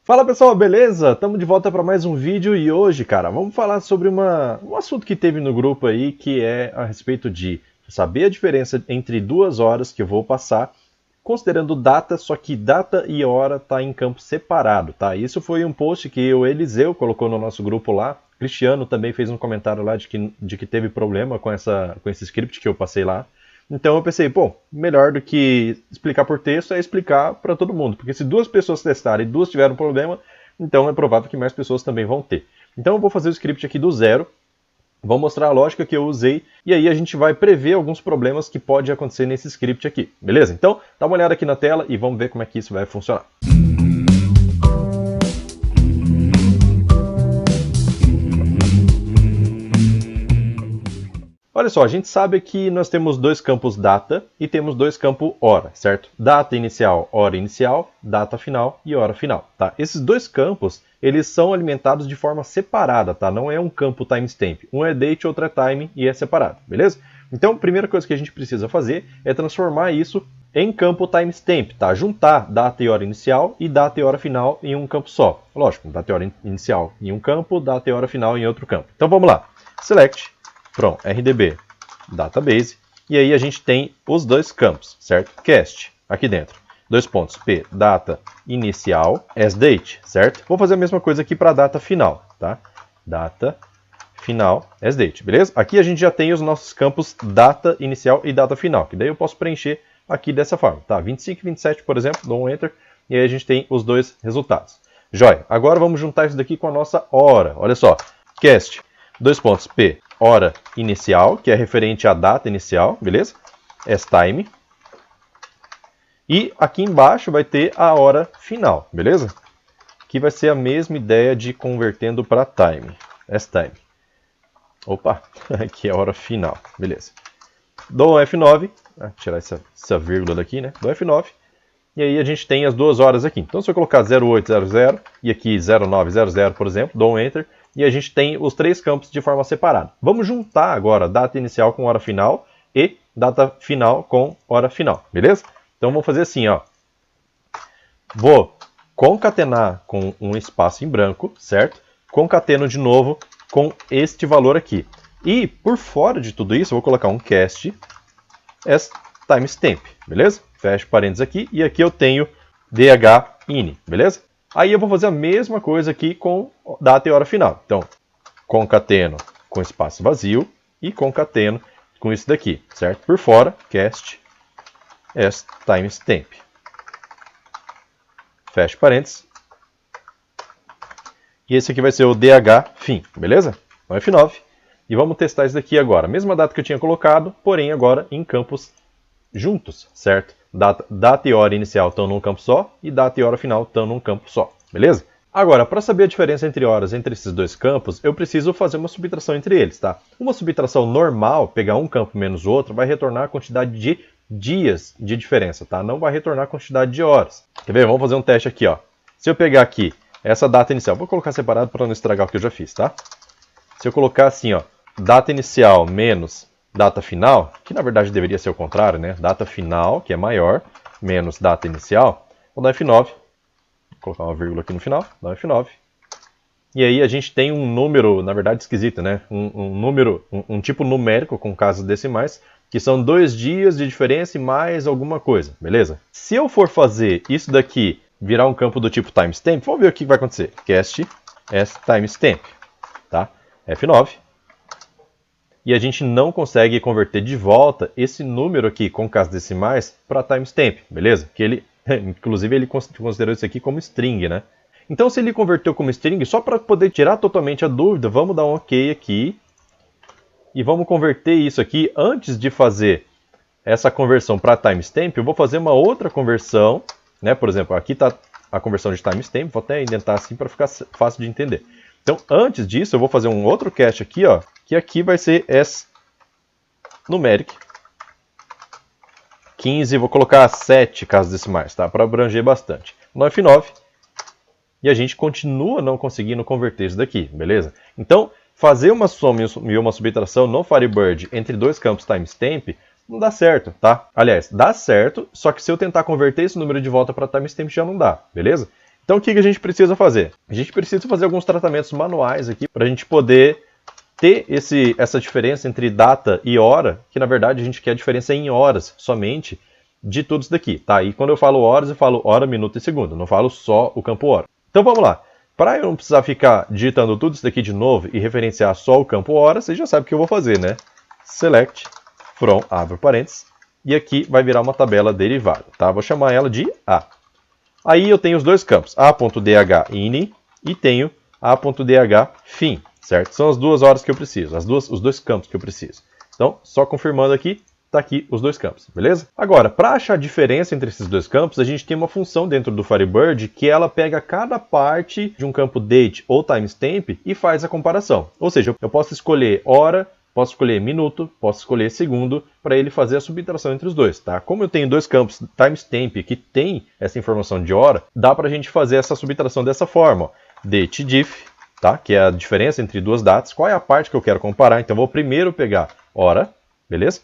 Fala pessoal, beleza? Estamos de volta para mais um vídeo e hoje, cara, vamos falar sobre um assunto que teve no grupo aí, que é a respeito de saber a diferença entre 2 horas que eu vou passar, considerando data, só que data e hora tá em campo separado, tá? Isso foi um post que o Eliseu colocou no nosso grupo lá. Cristiano também fez um comentário lá de que teve problema com esse script que eu passei lá. Então eu pensei, pô, melhor do que explicar por texto é explicar para todo mundo, porque se 2 pessoas testarem e 2 tiveram problema, então é provável que mais pessoas também vão ter. Então eu vou fazer o script aqui do zero, vou mostrar a lógica que eu usei e aí a gente vai prever alguns problemas que pode acontecer nesse script aqui, beleza? Então dá uma olhada aqui na tela e vamos ver como é que isso vai funcionar. Olha só, a gente sabe que nós temos 2 campos data e temos 2 campos hora, certo? Data inicial, data final e hora final, tá? Esses 2 campos, eles são alimentados de forma separada, tá? Não é um campo timestamp. Um é date, outro é time e é separado, beleza? Então, a primeira coisa que a gente precisa fazer é transformar isso em campo timestamp, tá? Juntar data e hora inicial e data e hora final em um campo só. Lógico, data e hora inicial em um campo, data e hora final em outro campo. Então, vamos lá. Select. Pronto, RDB, database, e aí a gente tem os 2 campos, certo? Cast, aqui dentro, 2 pontos, P, data inicial, as date, certo? Vou fazer a mesma coisa aqui para data final, tá? Data final, as date, beleza? Aqui a gente já tem os nossos campos data inicial e data final, que daí eu posso preencher aqui dessa forma, tá? 25 e 27, por exemplo, dou um Enter, e aí a gente tem os 2 resultados. Joia, agora vamos juntar isso daqui com a nossa hora, olha só, cast, 2 pontos, P, hora inicial, que é referente à data inicial, beleza? As time. E aqui embaixo vai ter a hora final, beleza? Que vai ser a mesma ideia de convertendo para time. As time. Opa, aqui é a hora final, beleza. Dou um F9, tirar essa vírgula daqui, né? Dou F9. E aí a gente tem as 2 horas aqui. Então se eu colocar 0800 e aqui 0900, por exemplo, dou um Enter. E a gente tem os 3 campos de forma separada. Vamos juntar agora data inicial com hora final e data final com hora final, beleza? Então vamos fazer assim, ó. Vou concatenar com um espaço em branco, certo? Concateno de novo com este valor aqui. E por fora de tudo isso, eu vou colocar um cast as timestamp, beleza? Fecho parênteses aqui e aqui eu tenho DHIN, beleza? Aí eu vou fazer a mesma coisa aqui com data e hora final. Então, concateno com espaço vazio e concateno com isso daqui, certo? Por fora, cast as timestamp. Fecho parênteses. E esse aqui vai ser o DHFIN, beleza? Então F9. E vamos testar isso daqui agora. Mesma data que eu tinha colocado, porém agora em campos juntos, certo? Data e hora inicial estão num campo só e data e hora final estão num campo só, beleza? Agora, para saber a diferença entre horas entre esses 2 campos, eu preciso fazer uma subtração entre eles, tá? Uma subtração normal, pegar um campo menos o outro, vai retornar a quantidade de dias de diferença, tá? Não vai retornar a quantidade de horas. Quer ver? Vamos fazer um teste aqui, ó. Se eu pegar aqui essa data inicial, vou colocar separado para não estragar o que eu já fiz, tá? Se eu colocar assim, ó, data inicial menos data final, que na verdade deveria ser o contrário, né? Data final, que é maior, menos data inicial, vou dar F9. Vou colocar uma vírgula aqui no final, dá um F9. E aí a gente tem um número, na verdade esquisito, né? Um tipo numérico com casas decimais, que são 2 dias de diferença e mais alguma coisa, beleza? Se eu for fazer isso daqui virar um campo do tipo timestamp, vamos ver o que vai acontecer. Cast as timestamp, tá? F9. E a gente não consegue converter de volta esse número aqui com casas decimais para timestamp, beleza? Que ele, inclusive, ele considerou isso aqui como string, né? Então, se ele converteu como string, só para poder tirar totalmente a dúvida, vamos dar um OK aqui. E vamos converter isso aqui. Antes de fazer essa conversão para timestamp, eu vou fazer uma outra conversão, né? Por exemplo, aqui está a conversão de timestamp, vou até indentar assim para ficar fácil de entender. Então, antes disso, eu vou fazer um outro cast aqui, ó, que aqui vai ser as numeric 15, vou colocar 7 casas decimais, tá? Para abranger bastante. No F9, e a gente continua não conseguindo converter isso daqui, beleza? Então, fazer uma soma e uma subtração no Firebird entre 2 campos timestamp não dá certo, tá? Aliás, dá certo, só que se eu tentar converter esse número de volta para timestamp já não dá, beleza? Então o que a gente precisa fazer? A gente precisa fazer alguns tratamentos manuais aqui para a gente poder ter essa diferença entre data e hora, que na verdade a gente quer a diferença em horas somente de tudo isso daqui, tá? E quando eu falo horas, eu falo hora, minuto e segundo, não falo só o campo hora. Então vamos lá. Para eu não precisar ficar digitando tudo isso daqui de novo e referenciar só o campo hora, você já sabe o que eu vou fazer, né? Select from, abre parênteses, e aqui vai virar uma tabela derivada, tá? Vou chamar ela de A. Aí eu tenho os dois campos, a.dh ini e tenho a.dh fim, certo? São as duas horas que eu preciso, os dois campos que eu preciso. Então, só confirmando aqui, está aqui os dois campos, beleza? Agora, para achar a diferença entre esses dois campos, a gente tem uma função dentro do Firebird que ela pega cada parte de um campo date ou timestamp e faz a comparação. Ou seja, eu posso escolher hora, posso escolher minuto, posso escolher segundo, para ele fazer a subtração entre os dois, tá? Como eu tenho dois campos timestamp que tem essa informação de hora, dá para a gente fazer essa subtração dessa forma, ó. Date_diff, tá? Que é a diferença entre duas datas. Qual é a parte que eu quero comparar? Então, eu vou primeiro pegar hora, beleza?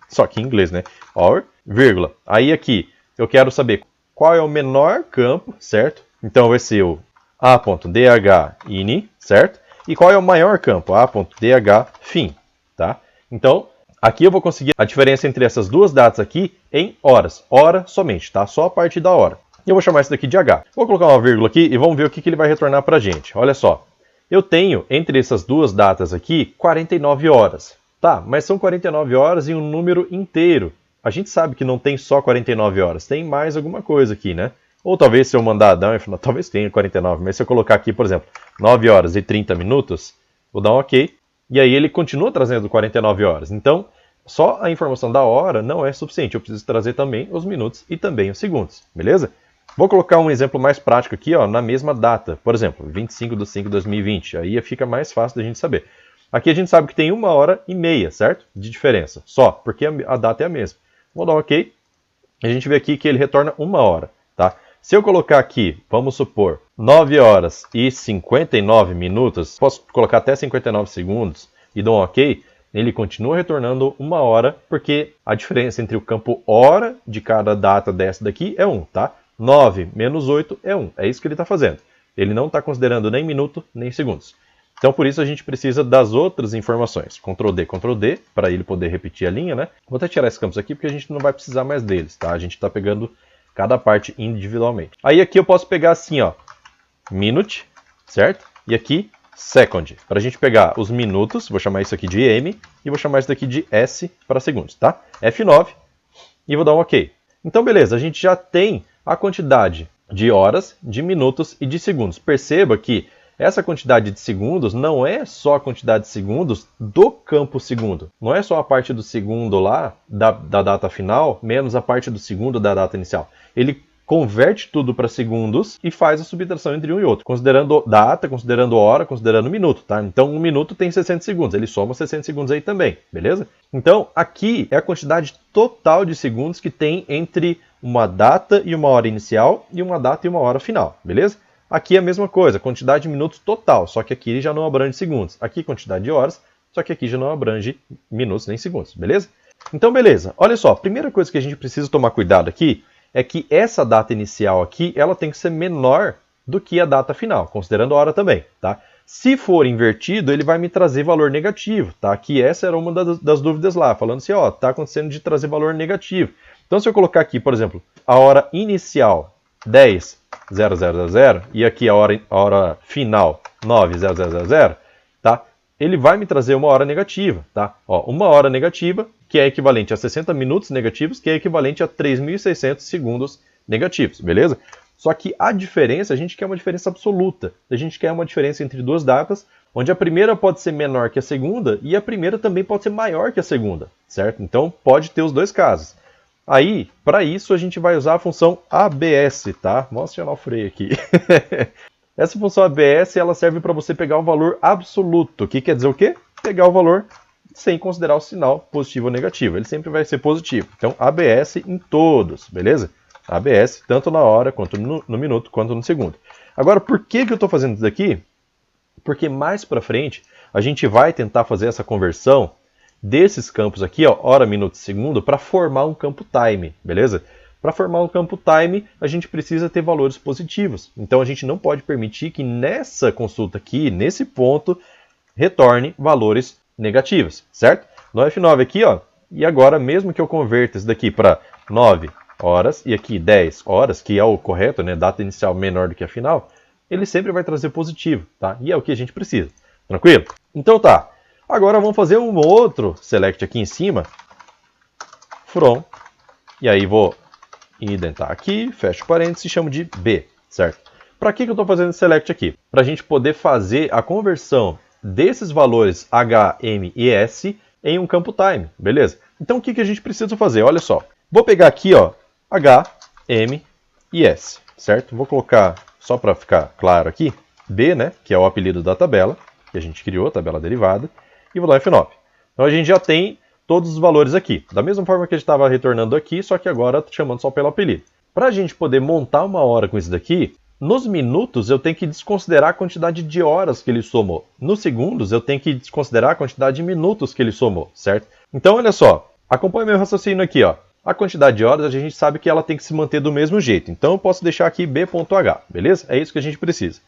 Só que em inglês, né? Hour, vírgula. Aí aqui, eu quero saber qual é o menor campo, certo? Então, vai ser o a.dh ini, certo? E qual é o maior campo? a.dh fim. Tá? Então, aqui eu vou conseguir a diferença entre essas duas datas aqui em horas. Hora somente, tá? Só a parte da hora. E eu vou chamar isso daqui de H. Vou colocar uma vírgula aqui e vamos ver o que ele vai retornar pra gente. Olha só. Eu tenho, entre essas duas datas aqui, 49 horas. Tá, mas são 49 horas em um número inteiro. A gente sabe que não tem só 49 horas. Tem mais alguma coisa aqui, né? Ou talvez se eu mandar dar, talvez tenha 49. Mas se eu colocar aqui, por exemplo, 9 horas e 30 minutos, vou dar um OK. E aí ele continua trazendo 49 horas. Então, só a informação da hora não é suficiente. Eu preciso trazer também os minutos e também os segundos. Beleza? Vou colocar um exemplo mais prático aqui, ó, na mesma data. Por exemplo, 25/5/2020. Aí fica mais fácil da gente saber. Aqui a gente sabe que tem 1h30, certo? De diferença. Só, porque a data é a mesma. Vou dar um OK. A gente vê aqui que ele retorna 1 hora. Tá? Se eu colocar aqui, vamos supor, 9 horas e 59 minutos, posso colocar até 59 segundos e dou um OK, ele continua retornando 1 hora, porque a diferença entre o campo hora de cada data dessa daqui é 1, tá? 9 menos 8 é 1, é isso que ele está fazendo. Ele não está considerando nem minuto, nem segundos. Então, por isso, a gente precisa das outras informações. Ctrl D, para ele poder repetir a linha, né? Vou até tirar esses campos aqui, porque a gente não vai precisar mais deles, tá? A gente está pegando cada parte individualmente. Aí aqui eu posso pegar assim, ó, minute, certo? E aqui, second. Para a gente pegar os minutos, vou chamar isso aqui de M, e vou chamar isso daqui de S para segundos, tá? F9, e vou dar um OK. Então, beleza, a gente já tem a quantidade de horas, de minutos e de segundos. Perceba que essa quantidade de segundos não é só a quantidade de segundos do campo segundo. Não é só a parte do segundo lá, da data final, menos a parte do segundo da data inicial. Ele converte tudo para segundos e faz a subtração entre um e outro, considerando data, considerando hora, considerando minuto, tá? Então, um minuto tem 60 segundos, ele soma 60 segundos aí também, beleza? Então, aqui é a quantidade total de segundos que tem entre uma data e uma hora inicial e uma data e uma hora final, beleza? Aqui é a mesma coisa, quantidade de minutos total, só que aqui já não abrange segundos. Aqui quantidade de horas, só que aqui já não abrange minutos nem segundos, beleza? Então, beleza. Olha só, a primeira coisa que a gente precisa tomar cuidado aqui é que essa data inicial aqui, ela tem que ser menor do que a data final, considerando a hora também, tá? Se for invertido, ele vai me trazer valor negativo, tá? Que essa era uma das dúvidas lá, falando assim, ó, tá acontecendo de trazer valor negativo. Então, se eu colocar aqui, por exemplo, a hora inicial 10:00 e aqui a hora final 9:00, tá? Ele vai me trazer uma hora negativa, tá? Ó, uma hora negativa, que é equivalente a 60 minutos negativos, que é equivalente a 3.600 segundos negativos, beleza? Só que a diferença, a gente quer uma diferença absoluta. A gente quer uma diferença entre duas datas, onde a primeira pode ser menor que a segunda e a primeira também pode ser maior que a segunda, certo? Então, pode ter os dois casos. Aí, para isso, a gente vai usar a função ABS, tá? Vamos acionar o freio aqui. Essa função ABS, ela serve para você pegar o valor absoluto. O que quer dizer o quê? Pegar o valor sem considerar o sinal positivo ou negativo. Ele sempre vai ser positivo. Então, ABS em todos, beleza? ABS, tanto na hora, quanto no minuto, quanto no segundo. Agora, por que eu estou fazendo isso daqui? Porque mais para frente, a gente vai tentar fazer essa conversão desses campos aqui, ó, hora, minuto e segundo, para formar um campo time, beleza? Para formar um campo time, a gente precisa ter valores positivos. Então a gente não pode permitir que nessa consulta aqui, nesse ponto, retorne valores negativos, certo? No F9 aqui, ó, e agora mesmo que eu converta isso daqui para 9 horas e aqui 10 horas, que é o correto, né, data inicial menor do que a final, ele sempre vai trazer positivo, tá? E é o que a gente precisa, tranquilo? Então tá, agora vamos fazer um outro select aqui em cima, from, e aí vou indentar aqui, fecho parênteses e chamo de B, certo? Para que eu estou fazendo esse select aqui? Para a gente poder fazer a conversão desses valores H, M e S em um campo time, beleza? Então o que a gente precisa fazer? Olha só, vou pegar aqui, ó, H, M e S, certo? Vou colocar, só para ficar claro aqui, B, né, que é o apelido da tabela, que a gente criou, a tabela derivada, e vou dar F9. Então a gente já tem todos os valores aqui, da mesma forma que a gente estava retornando aqui, só que agora chamando só pelo apelido. Para a gente poder montar uma hora com isso daqui, nos minutos eu tenho que desconsiderar a quantidade de horas que ele somou. Nos segundos eu tenho que desconsiderar a quantidade de minutos que ele somou, certo? Então olha só, acompanha meu raciocínio aqui, ó. A quantidade de horas a gente sabe que ela tem que se manter do mesmo jeito, então eu posso deixar aqui b.h, beleza? É isso que a gente precisa.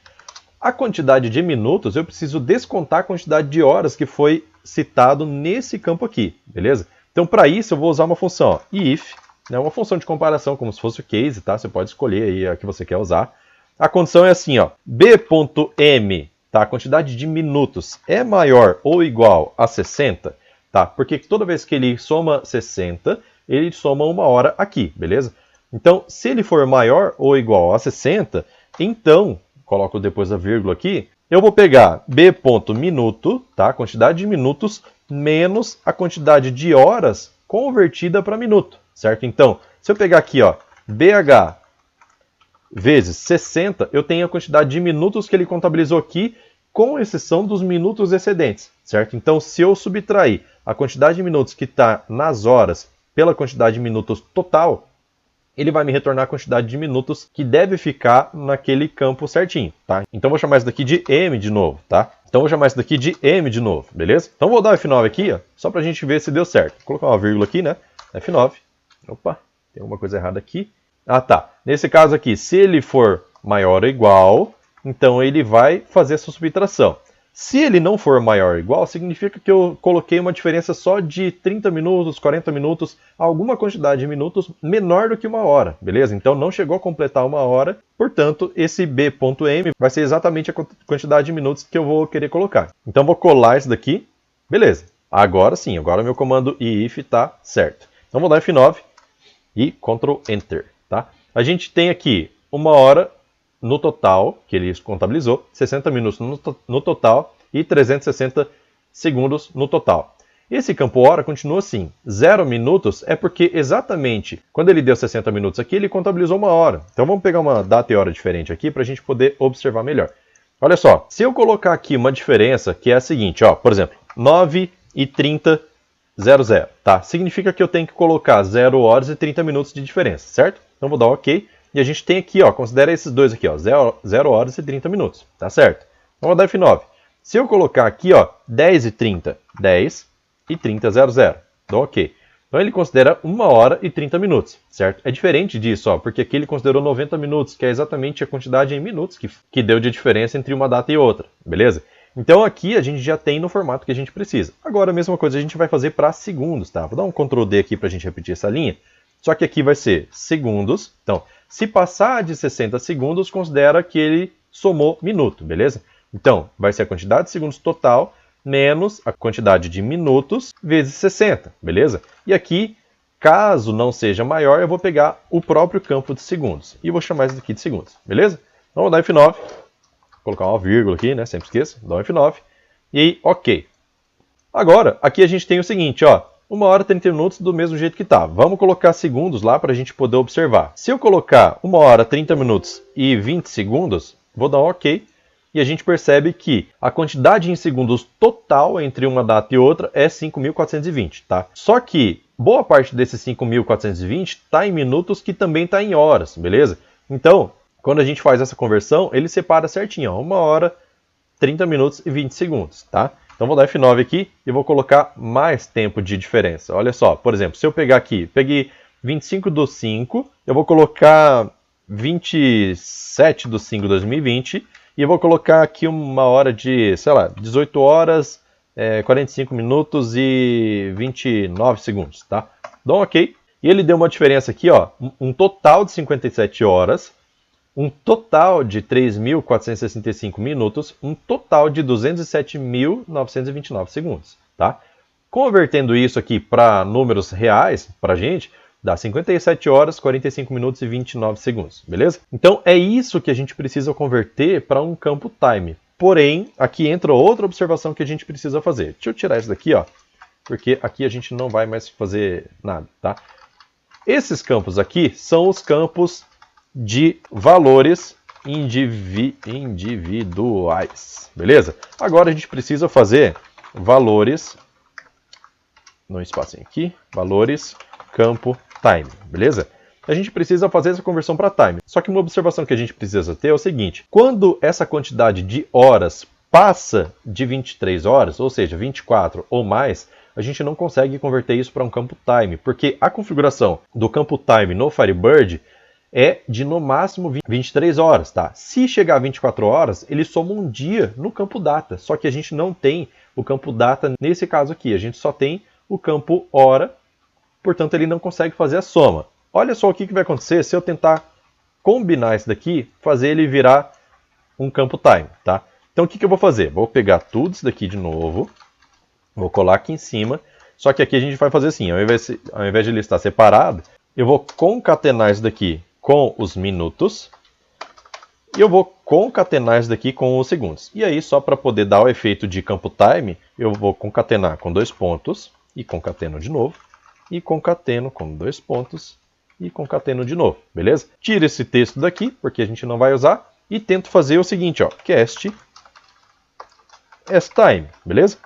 A quantidade de minutos eu preciso descontar a quantidade de horas que foi citado nesse campo aqui, beleza? Então para isso eu vou usar uma função, ó, if, né, uma função de comparação como se fosse o case, tá? Você pode escolher aí a que você quer usar. A condição é assim, ó, b.m, tá? A quantidade de minutos é maior ou igual a 60, tá? Porque toda vez que ele soma 60, ele soma uma hora aqui, beleza? Então, se ele for maior ou igual a 60, então, coloco depois a vírgula aqui, eu vou pegar b.minuto, tá? A quantidade de minutos menos a quantidade de horas convertida para minuto, certo? Então, se eu pegar aqui, ó, bh vezes 60, eu tenho a quantidade de minutos que ele contabilizou aqui, com exceção dos minutos excedentes, certo? Então, se eu subtrair a quantidade de minutos que está nas horas pela quantidade de minutos total, ele vai me retornar a quantidade de minutos que deve ficar naquele campo certinho, tá? Então, vou chamar isso daqui de M de novo, tá? Então, vou chamar isso daqui de M de novo, beleza? Então, vou dar F9 aqui, ó, só para a gente ver se deu certo. Vou colocar uma vírgula aqui, né? F9. Opa, tem alguma coisa errada aqui. Ah, tá. Nesse caso aqui, se ele for maior ou igual, então ele vai fazer essa subtração. Se ele não for maior ou igual, significa que eu coloquei uma diferença só de 30 minutos, 40 minutos, alguma quantidade de minutos menor do que uma hora, beleza? Então não chegou a completar uma hora, portanto, esse b.m vai ser exatamente a quantidade de minutos que eu vou querer colocar. Então vou colar isso daqui, beleza. Agora sim, agora meu comando if está certo. Então vou dar F9 e Ctrl Enter. Tá? A gente tem aqui uma hora no total, que ele contabilizou, 60 minutos no total e 360 segundos no total. Esse campo hora continua assim, 0 minutos é porque exatamente quando ele deu 60 minutos aqui, ele contabilizou uma hora. Então vamos pegar uma data e hora diferente aqui para a gente poder observar melhor. Olha só, se eu colocar aqui uma diferença que é a seguinte, ó, por exemplo, 9h30, 00, tá? Significa que eu tenho que colocar 0 horas e 30 minutos de diferença, certo? Então vou dar OK. E a gente tem aqui, ó, considera esses dois aqui, ó, 0 horas e 30 minutos, tá certo? Então vou dar F9. Se eu colocar aqui, ó, 10h30, 10 e 30, 00, dou OK. Então ele considera 1 hora e 30 minutos, certo? É diferente disso, ó, porque aqui ele considerou 90 minutos, que é exatamente a quantidade em minutos que deu de diferença entre uma data e outra, beleza? Então aqui a gente já tem no formato que a gente precisa. Agora a mesma coisa a gente vai fazer para segundos, tá? Vou dar um Ctrl D aqui para a gente repetir essa linha. Só que aqui vai ser segundos. Então, se passar de 60 segundos, considera que ele somou minuto, beleza? Então, vai ser a quantidade de segundos total menos a quantidade de minutos vezes 60, beleza? E aqui, caso não seja maior, eu vou pegar o próprio campo de segundos. E vou chamar isso daqui de segundos, beleza? Então, vou dar F9. Colocar uma vírgula aqui, né? Sempre esqueça. Dá um F9. E aí, OK. Agora, aqui a gente tem o seguinte, ó. 1 hora e 30 minutos do mesmo jeito que está. Vamos colocar segundos lá para a gente poder observar. Se eu colocar 1 hora, 30 minutos e 20 segundos, vou dar um OK. E a gente percebe que a quantidade em segundos total entre uma data e outra é 5.420, tá? Só que boa parte desses 5.420 está em minutos que também está em horas, beleza? Então, quando a gente faz essa conversão, ele separa certinho, ó, 1 hora, 30 minutos e 20 segundos, tá? Então vou dar F9 aqui e vou colocar mais tempo de diferença. Olha só, por exemplo, se eu pegar aqui, peguei 25 do 5, eu vou colocar 27 do 5 de 2020 e eu vou colocar aqui uma hora de, sei lá, 18 horas, 45 minutos e 29 segundos, tá? Dá um ok. E ele deu uma diferença aqui, ó, um total de 57 horas, um total de 3.465 minutos, um total de 207.929 segundos, tá? Convertendo isso aqui para números reais, para a gente, dá 57 horas, 45 minutos e 29 segundos, beleza? Então é isso que a gente precisa converter para um campo time. Porém, aqui entra outra observação que a gente precisa fazer. Deixa eu tirar isso daqui, ó, porque aqui a gente não vai mais fazer nada, tá? Esses campos aqui são os campos de valores individuais, beleza? Agora a gente precisa fazer valores, no espacinho aqui, valores, campo, time, beleza? A gente precisa fazer essa conversão para time. Só que uma observação que a gente precisa ter é o seguinte: quando essa quantidade de horas passa de 23 horas, ou seja, 24 ou mais, a gente não consegue converter isso para um campo time, porque a configuração do campo time no Firebird é de no máximo 23 horas, tá? Se chegar a 24 horas, ele soma um dia no campo data, só que a gente não tem o campo data nesse caso aqui, a gente só tem o campo hora, portanto ele não consegue fazer a soma. Olha só o que vai acontecer se eu tentar combinar isso daqui, fazer ele virar um campo time, tá? Então o que eu vou fazer? Vou pegar tudo isso daqui de novo, vou colar aqui em cima, só que aqui a gente vai fazer assim, ao invés de ele estar separado, eu vou concatenar isso daqui com os minutos, e eu vou concatenar isso daqui com os segundos. E aí, só para poder dar o efeito de campo time, eu vou concatenar com 2 pontos, e concateno de novo, e concateno com 2 pontos, e concateno de novo, beleza? Tiro esse texto daqui, porque a gente não vai usar, e tento fazer o seguinte, ó, cast as time, beleza?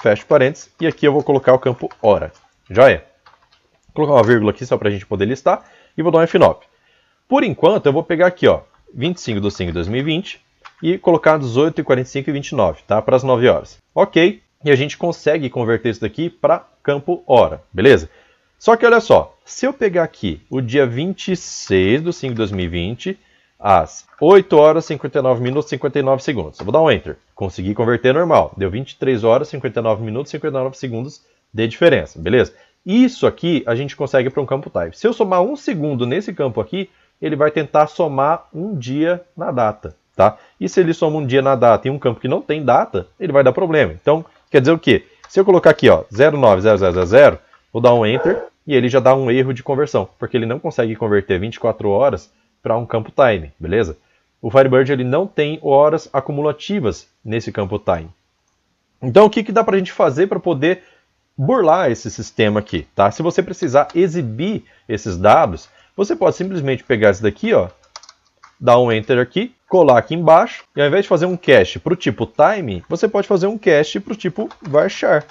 Fecho parênteses, e aqui eu vou colocar o campo hora, joia? Vou colocar uma vírgula aqui só para a gente poder listar, e vou dar um F9. Por enquanto, eu vou pegar aqui, ó, 25 de 5 de 2020 e colocar 18, 45 e 29, tá? Para as 9 horas. Ok, e a gente consegue converter isso daqui para campo hora, beleza? Só que olha só, se eu pegar aqui o dia 26 de 5 de 2020, às 8 horas, 59 minutos e 59 segundos. Eu vou dar um Enter. Consegui converter normal. Deu 23 horas, 59 minutos e 59 segundos de diferença, beleza? Isso aqui a gente consegue para um campo time. Se eu somar 1 segundo nesse campo aqui, ele vai tentar somar um dia na data, tá? E se ele soma um dia na data em um campo que não tem data, ele vai dar problema. Então, quer dizer o quê? Se eu colocar aqui, ó, 090000, vou dar um Enter e ele já dá um erro de conversão, porque ele não consegue converter 24 horas para um campo time, beleza? O Firebird ele não tem horas acumulativas nesse campo time. Então, o que dá para a gente fazer para poder burlar esse sistema aqui, tá? Se você precisar exibir esses dados, você pode simplesmente pegar esse daqui, ó, dar um Enter aqui, colar aqui embaixo, e ao invés de fazer um cache para o tipo time, você pode fazer um cache para o tipo varchar,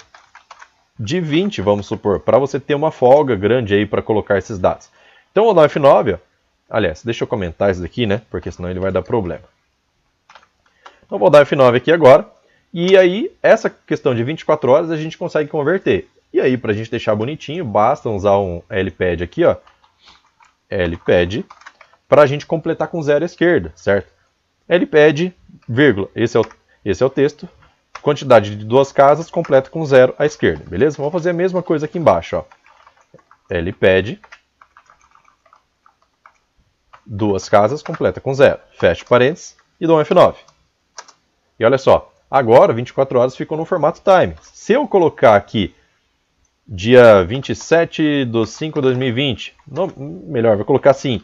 de 20, vamos supor, para você ter uma folga grande aí para colocar esses dados. Então, vou dar um F9, ó. Aliás, deixa eu comentar isso daqui, né, porque senão ele vai dar problema. Então, vou dar F9 aqui agora, e aí, essa questão de 24 horas a gente consegue converter. E aí, para a gente deixar bonitinho, basta usar um lpad aqui, ó, lpad, para a gente completar com 0 à esquerda, certo? lpad, vírgula, esse é o texto, quantidade de 2 casas, completa com 0 à esquerda, beleza? Vamos fazer a mesma coisa aqui embaixo, ó. lpad, 2 casas, completa com 0, fecha parênteses e dou um F9. E olha só, agora 24 horas ficou no formato time. Se eu colocar aqui dia 27 de 5 de 2020, não, melhor, vou colocar assim,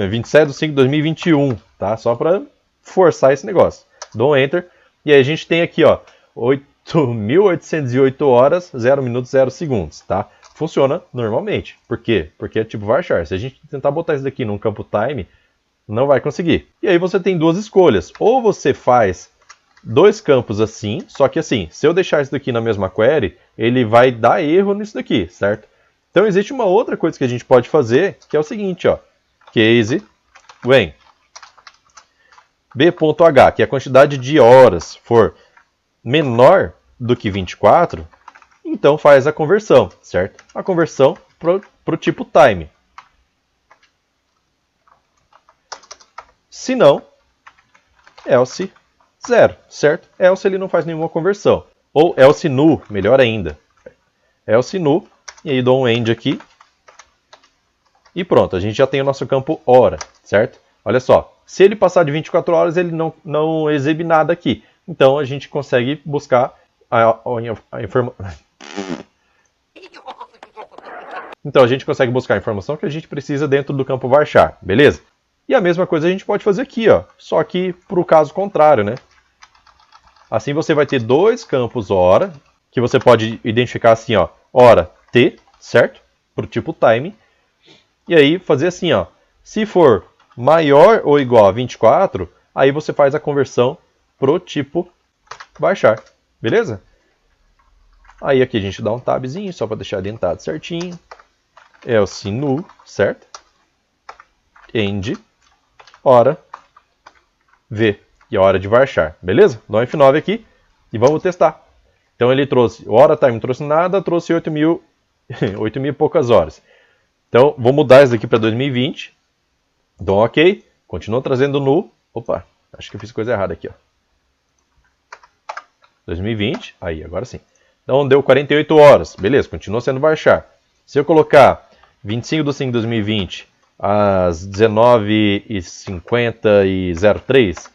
27 de 5 de 2021, tá? Só para forçar esse negócio. Dou um Enter, e aí a gente tem aqui, ó, 8.808 horas, 0 minutos, 0 segundos, tá? Funciona normalmente. Por quê? Porque é tipo varchar. Se a gente tentar botar isso daqui num campo time, não vai conseguir. E aí você tem duas escolhas. Ou você faz 2 campos assim, só que assim, se eu deixar isso daqui na mesma query, ele vai dar erro nisso daqui, certo? Então existe uma outra coisa que a gente pode fazer, que é o seguinte, ó. Case when b.h, que é a quantidade de horas for menor do que 24, então faz a conversão, certo? A conversão para o tipo time. Se não, else 0, certo? Else ele não faz nenhuma conversão. Ou else null, melhor ainda. Else null, e aí dou um end aqui. E pronto, a gente já tem o nosso campo hora, certo? Olha só, se ele passar de 24 horas, ele não exibe nada aqui. Então a gente consegue buscar a informação. Então a gente consegue buscar a informação que a gente precisa dentro do campo varchar, beleza? E a mesma coisa a gente pode fazer aqui, ó, só que para o caso contrário, né? Assim você vai ter dois campos hora, que você pode identificar assim, ó, hora t, certo? Para o tipo time. E aí fazer assim, ó, se for maior ou igual a 24, aí você faz a conversão pro tipo varchar, beleza? Aí aqui a gente dá um tabzinho só para deixar dentado certinho. Else null, certo? End, hora, v, e a hora de varchar, beleza? Dá um F9 aqui e vamos testar. Então ele trouxe, hora time não trouxe nada, trouxe 8.000 e poucas horas. Então vou mudar isso daqui para 2020. Dou um ok, continua trazendo null. Opa, acho que eu fiz coisa errada aqui, ó. 2020, aí, agora sim. Então deu 48 horas, beleza, continua sendo varchar. Se eu colocar 25 de 5 de 2020 às 19h50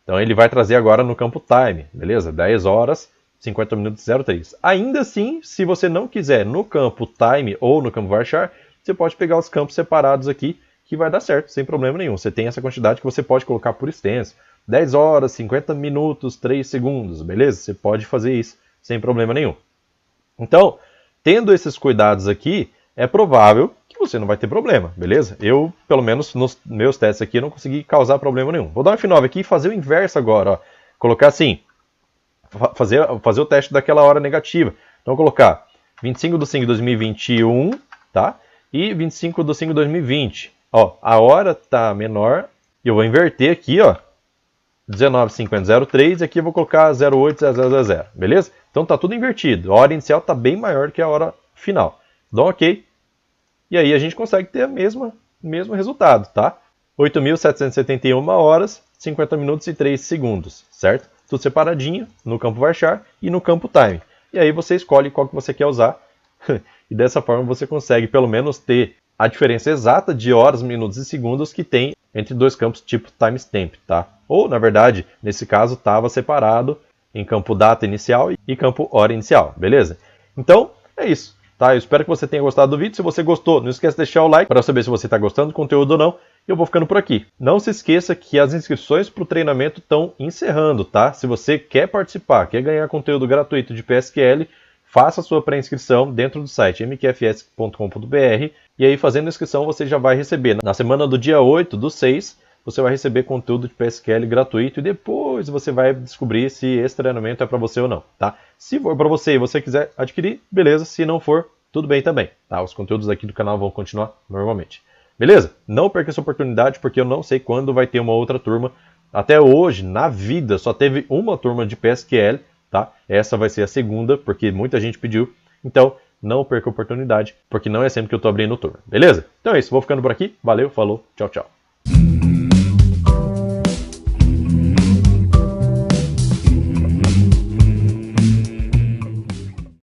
então ele vai trazer agora no campo time, beleza? 10 horas, 50 minutos 03. Ainda assim, se você não quiser no campo time ou no campo varchar, você pode pegar os campos separados aqui, que vai dar certo, sem problema nenhum. Você tem essa quantidade que você pode colocar por extenso. 10 horas, 50 minutos, 3 segundos, beleza? Você pode fazer isso sem problema nenhum. Então, tendo esses cuidados aqui, é provável que você não vai ter problema, beleza? Eu, pelo menos nos meus testes aqui, não consegui causar problema nenhum. Vou dar um F9 aqui e fazer o inverso agora, ó. Colocar assim, fazer o teste daquela hora negativa. Então, colocar 25 de 5 de 2021, tá? E 25 de 5 de 2020. Ó, a hora tá menor, e eu vou inverter aqui, ó. 19:50:03 e aqui eu vou colocar 08:00:00, beleza? Então tá tudo invertido. A hora inicial tá bem maior que a hora final. Dá um ok. E aí a gente consegue ter o mesmo resultado, tá? 8.771 horas, 50 minutos e 3 segundos, certo? Tudo separadinho no campo varchar e no campo time. E aí você escolhe qual que você quer usar. E dessa forma você consegue pelo menos ter a diferença exata de horas, minutos e segundos que tem entre dois campos tipo timestamp, tá? Ou, na verdade, nesse caso, estava separado em campo data inicial e campo hora inicial, beleza? Então, é isso, tá? Eu espero que você tenha gostado do vídeo. Se você gostou, não esqueça de deixar o like para saber se você está gostando do conteúdo ou não. Eu vou ficando por aqui. Não se esqueça que as inscrições para o treinamento estão encerrando, tá? Se você quer participar, quer ganhar conteúdo gratuito de PSQL, faça a sua pré-inscrição dentro do site mqfs.com.br e aí fazendo a inscrição você já vai receber. Na semana do dia 8/6, você vai receber conteúdo de PSQL gratuito e depois você vai descobrir se esse treinamento é para você ou não, tá? Se for para você e você quiser adquirir, beleza. Se não for, tudo bem também, tá? Os conteúdos aqui do canal vão continuar normalmente. Beleza? Não perca essa oportunidade porque eu não sei quando vai ter uma outra turma. Até hoje, na vida, só teve uma turma de PSQL, tá? Essa vai ser a segunda, porque muita gente pediu. Então, não perca a oportunidade, porque não é sempre que eu tô abrindo turma. Beleza? Então é isso, vou ficando por aqui. Valeu, falou, tchau, tchau.